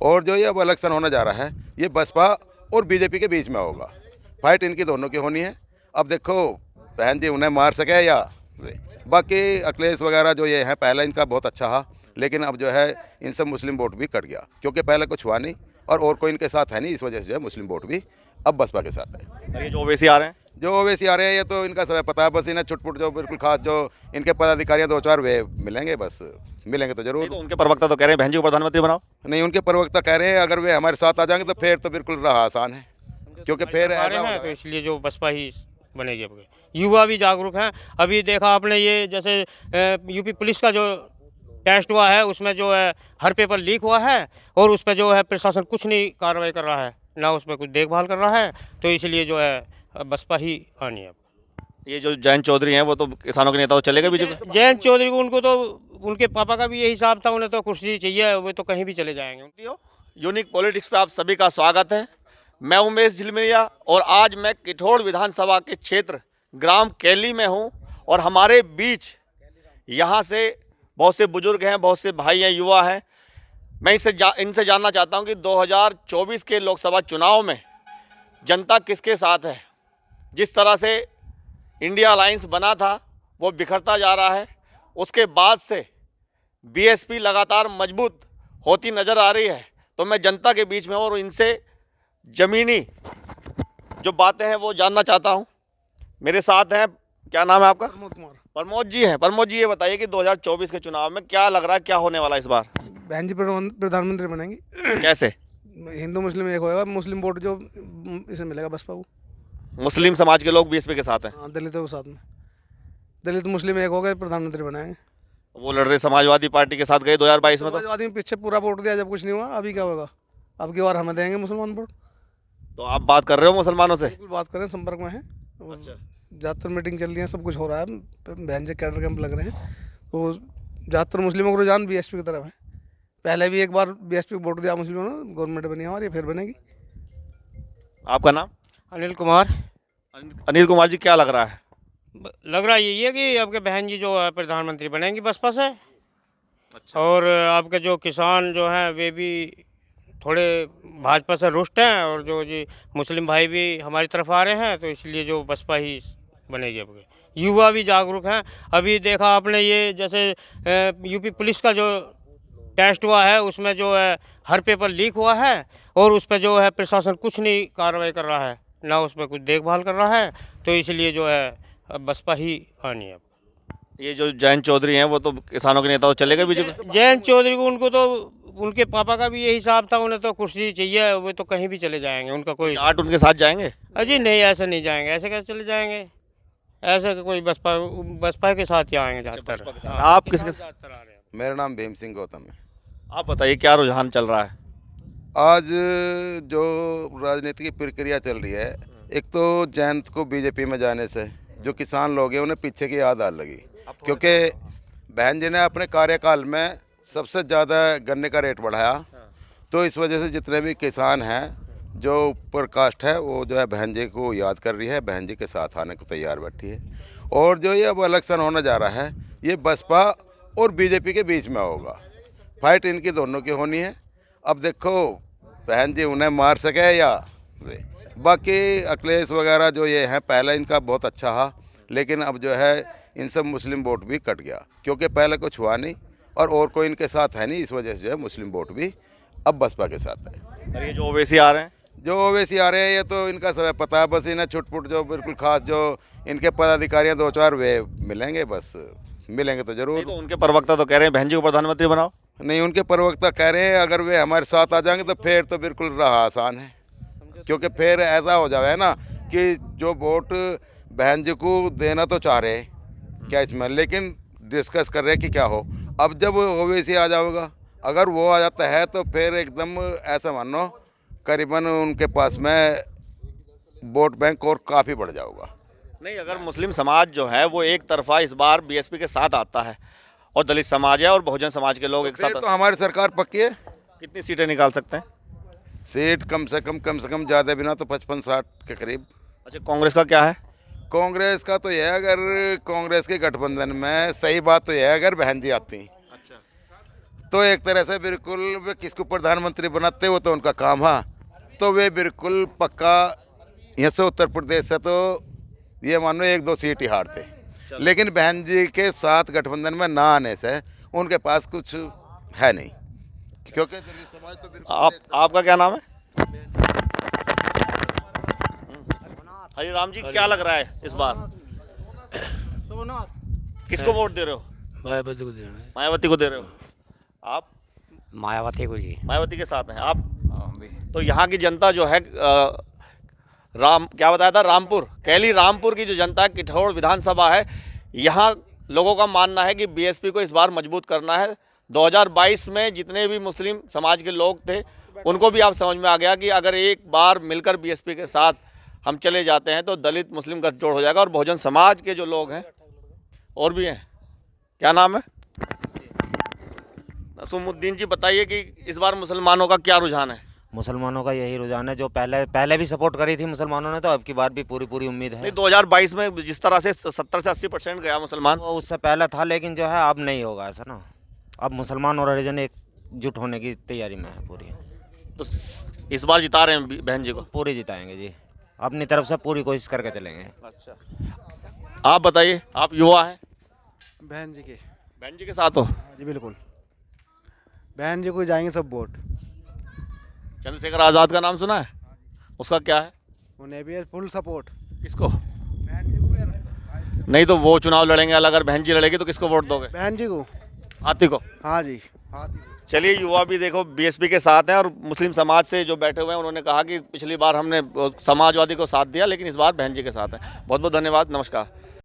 और जो ये अब इलेक्शन होने जा रहा है ये बसपा और बीजेपी के बीच में होगा। फाइट इनकी दोनों की होनी है। अब देखो बहन जी उन्हें मार सके या बाकी अखिलेश वगैरह जो ये हैं पहले इनका बहुत अच्छा था, लेकिन अब जो है इनसे मुस्लिम वोट भी कट गया क्योंकि पहले कुछ हुआ नहीं और कोई इनके साथ है नहीं, इस वजह से जो है मुस्लिम वोट भी अब बसपा के साथ है। ये जो ओवैसी आ रहे हैं, जो ओवैसी आ रहे हैं ये तो इनका सब पता है, बस इन्हें छुटपुट जो बिल्कुल खास जो इनके पदाधिकारी हैं 2-4 वे मिलेंगे, बस मिलेंगे तो जरूर। तो उनके प्रवक्ता तो कह रहे हैं बहन जी को प्रधानमंत्री बनाओ। नहीं, उनके प्रवक्ता कह रहे हैं अगर वे हमारे साथ आ जाएंगे तो फिर तो बिल्कुल राह आसान है, क्योंकि फिर आ रहे हैं तो इसलिए जो बसपा ही बनेगी। अब युवा भी जागरूक हैं। अभी देखा आपने ये जैसे यूपी पुलिस का जो टेस्ट हुआ है उसमें जो है हर पेपर लीक हुआ है और उस पर जो है प्रशासन कुछ नहीं कार्रवाई कर रहा है, ना उस पर कुछ देखभाल कर रहा है, तो इसलिए जो है बसपा ही आनी है। ये जो जयंत चौधरी हैं वो तो किसानों के नेता, वो चलेगा बीजेपी। जयंत चौधरी को उनको तो उनके पापा का भी यही हिसाब था, उन्हें तो कुर्सी चाहिए, वे तो कहीं भी चले जाएंगे। यूनिक पॉलिटिक्स पे आप सभी का स्वागत है। मैं उमेश झिलमिया और आज मैं किठौड़ विधानसभा के क्षेत्र ग्राम कैली में हूं और हमारे बीच यहां से बहुत से बुजुर्ग हैं, बहुत से भाई हैं, युवा हैं। मैं इनसे जानना चाहता हूं कि 2024 के लोकसभा चुनाव में जनता किसके साथ है। जिस तरह से इंडिया अलायंस बना था वो बिखरता जा रहा है, उसके बाद से बीएसपी लगातार मजबूत होती नज़र आ रही है। तो मैं जनता के बीच में और इनसे ज़मीनी जो बातें हैं वो जानना चाहता हूं। मेरे साथ हैं, क्या नाम है आपका? प्रमोद कुमार। प्रमोद जी हैं। प्रमोद जी, ये बताइए कि 2024 के चुनाव में क्या लग रहा है, क्या होने वाला है इस बार? बहन जी प्रधानमंत्री बनेंगी। कैसे? हिंदू मुस्लिम एक होएगा, मुस्लिम वोट जो इसे मिलेगा बसपा को। मुस्लिम समाज के लोग बीएसपी के साथ हैं। हाँ, दलितों के साथ में दलित मुस्लिम एक हो गए, प्रधानमंत्री बनाएंगे। वो लड़ रहे समाजवादी पार्टी के साथ गए 2022 में। तो समाजवादी में पीछे पूरा वोट दिया जब कुछ नहीं हुआ, अभी क्या होगा? अब की बार हमें देंगे मुसलमान वोट। तो आप बात कर रहे हो मुसलमानों से? बिल्कुल बात करें, संपर्क में है। अच्छा। ज़्यादातर मीटिंग चल रही है, सब कुछ हो रहा है, बहन जी कैडर कैंप लग रहे हैं, तो ज़्यादातर मुस्लिमों को रुझान बीएसपी की तरफ है। पहले भी एक बार बीएसपी को वोट दिया मुस्लिमों ने, गवर्नमेंट बनी हमारी, फिर बनेगी। आपका नाम? अनिल कुमार। अनिल कुमार जी, क्या लग रहा है? लग रहा यही है कि आपके बहन जी जो है प्रधानमंत्री बनेंगी बसपा से। अच्छा। और आपके जो किसान जो हैं वे भी थोड़े भाजपा से रुष्ट हैं और जो जी मुस्लिम भाई भी हमारी तरफ आ रहे हैं, तो इसलिए जो बसपा ही बनेगी। अब युवा भी जागरूक हैं। अभी देखा आपने ये जैसे यूपी पुलिस का जो टेस्ट हुआ है उसमें जो है हर पेपर लीक हुआ है और उस पर जो है प्रशासन कुछ नहीं कार्रवाई कर रहा है, ना उस पर कुछ देखभाल कर रहा है, तो इसलिए जो है बसपा ही आनी है। ये जो जयंत चौधरी हैं वो तो किसानों के नेता, वो चलेगा बीजेपी। जयंत चौधरी को उनको तो उनके पापा का भी यही हिसाब था, उन्हें तो कुर्सी चाहिए, वे तो कहीं भी चले जाएंगे, उनका कोई। जाट उनके साथ जाएंगे? अजी नहीं, ऐसे नहीं जाएंगे, ऐसे कैसे चले जाएंगे? ऐसे कोई बसपा के साथ ही आएंगे ज़्यादातर। आप किसके साथ? मेरा नाम भीम सिंह गौतम है। आप बताइए क्या रुझान चल रहा है आज जो राजनीति की प्रक्रिया चल रही है, एक तो जयंत को बीजेपी में जाने से जो किसान लोग हैं उन्हें पीछे की याद आ लगी, क्योंकि बहन जी ने अपने कार्यकाल में सबसे ज़्यादा गन्ने का रेट बढ़ाया, तो इस वजह से जितने भी किसान हैं जो ऊपर कास्ट है वो जो है बहन जी को याद कर रही है, बहन जी के साथ आने को तैयार बैठी है। और जो ये अब इलेक्शन होने जा रहा है ये बसपा और बीजेपी के बीच में होगा। फाइट इनकी दोनों की होनी है। अब देखो बहन जी उन्हें मार सके या बाकी अखिलेश वगैरह जो ये हैं पहले इनका बहुत अच्छा था, लेकिन अब जो है इनसे मुस्लिम वोट भी कट गया क्योंकि पहले कुछ हुआ नहीं और कोई इनके साथ है नहीं, इस वजह से जो है मुस्लिम वोट भी अब बसपा के साथ है। ये जो ओवैसी आ रहे हैं, ये तो इनका सब पता है, बस इन्हें छुटपुट जो बिल्कुल खास जो इनके पदाधिकारी हैं 2-4 वे मिलेंगे, बस मिलेंगे तो जरूर। तो उनके प्रवक्ता तो कह रहे हैं बहन जी को प्रधानमंत्री बनाओ। नहीं, उनके प्रवक्ता कह रहे हैं अगर वे हमारे साथ आ जाएंगे तो फिर तो बिल्कुल राह आसान है, क्योंकि फिर ऐसा हो जाए ना कि जो वोट बहन जी को देना तो चाह रहे क्या इसमें, लेकिन डिस्कस कर रहे कि क्या हो। अब जब ओवैसी आ जाएगा, अगर वो आ जाता है तो फिर एकदम ऐसा मानो करीबन उनके पास में वोट बैंक और काफ़ी बढ़ जाएगा। नहीं, अगर मुस्लिम समाज जो है वो एक तरफा इस बार बीएसपी के साथ आता है और दलित समाज है और बहुजन समाज के लोग एक साथ, तो हमारी सरकार पक्की है। कितनी सीटें निकाल सकते हैं? सीट कम से कम ज़्यादा बिना तो 55-60 के करीब। अच्छा, कांग्रेस का क्या है? कांग्रेस का तो यह है, अगर कांग्रेस के गठबंधन में सही बात तो यह है अगर बहन जी आती अच्छा, तो एक तरह से बिल्कुल वे किसको प्रधानमंत्री बनाते वो तो उनका काम है, तो वे बिल्कुल पक्का यहाँ से उत्तर प्रदेश से तो ये मानो 1-2 सीट ही हारते। लेकिन बहन जी के साथ गठबंधन में ना आने से उनके पास कुछ है नहीं, क्योंकि दलित समाज तो बिल्कुल आपका क्या नाम है? हरिराम जी, क्या लग रहा है इस बार किसको वोट दे रहे हो? मायावती को देना है। मायावती को दे रहे हो आप? मायावती को जी। मायावती के साथ हैं आप? तो यहाँ की जनता जो है क्या बताया था, रामपुर, कैली रामपुर की जो जनता है, किठौड़ विधानसभा है, यहाँ लोगों का मानना है कि बीएसपी को इस बार मजबूत करना है। 2022 में जितने भी मुस्लिम समाज के लोग थे उनको भी आप समझ में आ गया कि अगर एक बार मिलकर बीएसपी के साथ हम चले जाते हैं तो दलित मुस्लिम गठजोड़ हो जाएगा। और बहुजन समाज के जो लोग हैं और भी हैं, क्या नाम है? नसूमुद्दीन जी, बताइए कि इस बार मुसलमानों का क्या रुझान है? मुसलमानों का यही रुझान है, जो पहले भी सपोर्ट करी थी मुसलमानों ने, तो अब की बार भी पूरी उम्मीद है। नहीं, 2022 में जिस तरह से 70 से 80% गया मुसलमान, वो उससे पहले था, लेकिन जो है अब नहीं होगा ऐसा ना। अब मुसलमान और हरिजन एकजुट होने की तैयारी में है पूरी। तो इस बार जिता रहे हैं बहन जी को? पूरी जिताएंगे जी, अपनी तरफ से पूरी कोशिश करके चलेंगे। अच्छा, आप बताइए, आप युवा हैं, बहन जी के बहन जी के साथ हो? जी बिल्कुल, बहन जी को जाएंगे सब वोट। चंद्रशेखर आज़ाद का नाम सुना है? उसका क्या है? उन्हें भी फुल सपोर्ट। किसको? बहन जी को। नहीं तो वो चुनाव लड़ेंगे अलग, अगर बहन जी लड़ेगी तो किसको वोट दोगे? बहन जी को। हाथी को? हाँ जी, हाथी को। चलिए, युवा भी देखो बीएसपी के साथ हैं, और मुस्लिम समाज से जो बैठे हुए हैं उन्होंने कहा कि पिछली बार हमने समाजवादी को साथ दिया, लेकिन इस बार बहन जी के साथ हैं। बहुत बहुत धन्यवाद, नमस्कार।